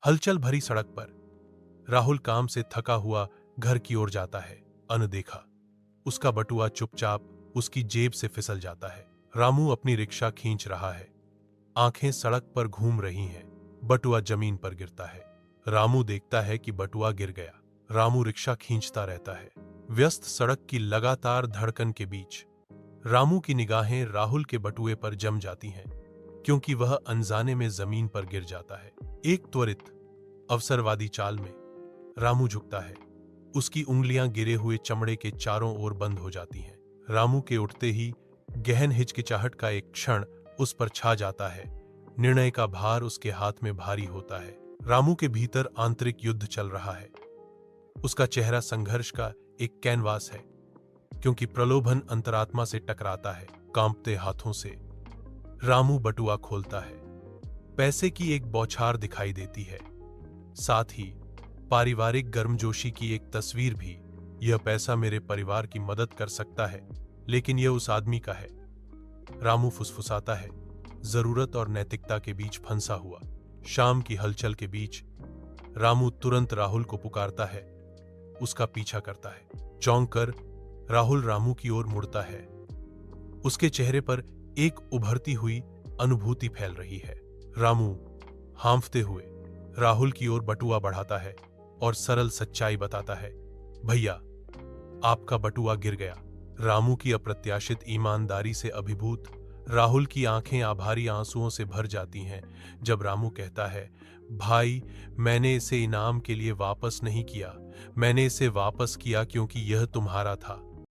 हलचल भरी सड़क पर राहुल काम से थका हुआ घर की ओर जाता है। अनदेखा उसका बटुआ चुपचाप उसकी जेब से फिसल जाता है। रामू अपनी रिक्शा खींच रहा है, आंखें सड़क पर घूम रही हैं। बटुआ जमीन पर गिरता है। रामू देखता है कि बटुआ गिर गया। रामू रिक्शा खींचता रहता है, व्यस्त सड़क की लगातार धड़कन के बीच। रामू की निगाहें राहुल के बटुए पर जम जाती हैं, क्योंकि वह अनजाने में जमीन पर गिर जाता है। एक त्वरित अवसरवादी चाल में रामू झुकता है। उसकी उंगलियां गिरे हुए चमड़े के चारों ओर बंद हो जाती हैं। रामू के उठते ही गहन हिचकिचाहट का एक क्षण उस पर छा जाता है। निर्णय का भार उसके हाथ में भारी होता है। रामू के भीतर आंतरिक युद्ध चल रहा है। उसका चेहरा संघर्ष का एक कैनवास है, क्योंकि प्रलोभन अंतरात्मा से टकराता है। कांपते हाथों से रामू बटुआ खोलता है। पैसे की एक बौछार दिखाई देती है, साथ ही पारिवारिक गर्मजोशी की एक तस्वीर भी। यह पैसा मेरे परिवार की मदद कर सकता है, लेकिन यह उस आदमी का है। रामू फुसफुसाता है, जरूरत और नैतिकता के बीच फंसा हुआ। शाम की हलचल के बीच रामू तुरंत राहुल को पुकारता है, उसका पीछा करता है। चौंक कर राहुल रामू की ओर मुड़ता है। उसके चेहरे पर एक उभरती हुई अनुभूति फैल रही है। रामू हांफते हुए राहुल की ओर बटुआ बढ़ाता है और सरल सच्चाई बताता है, भैया, आपका बटुआ गिर गया। रामू की अप्रत्याशित ईमानदारी से अभिभूत राहुल की आंखें आभारी आंसुओं से भर जाती हैं जब रामू कहता है, भाई, मैंने इसे इनाम के लिए वापस नहीं किया, मैंने इसे वापस किया क्योंकि यह तुम्हारा था।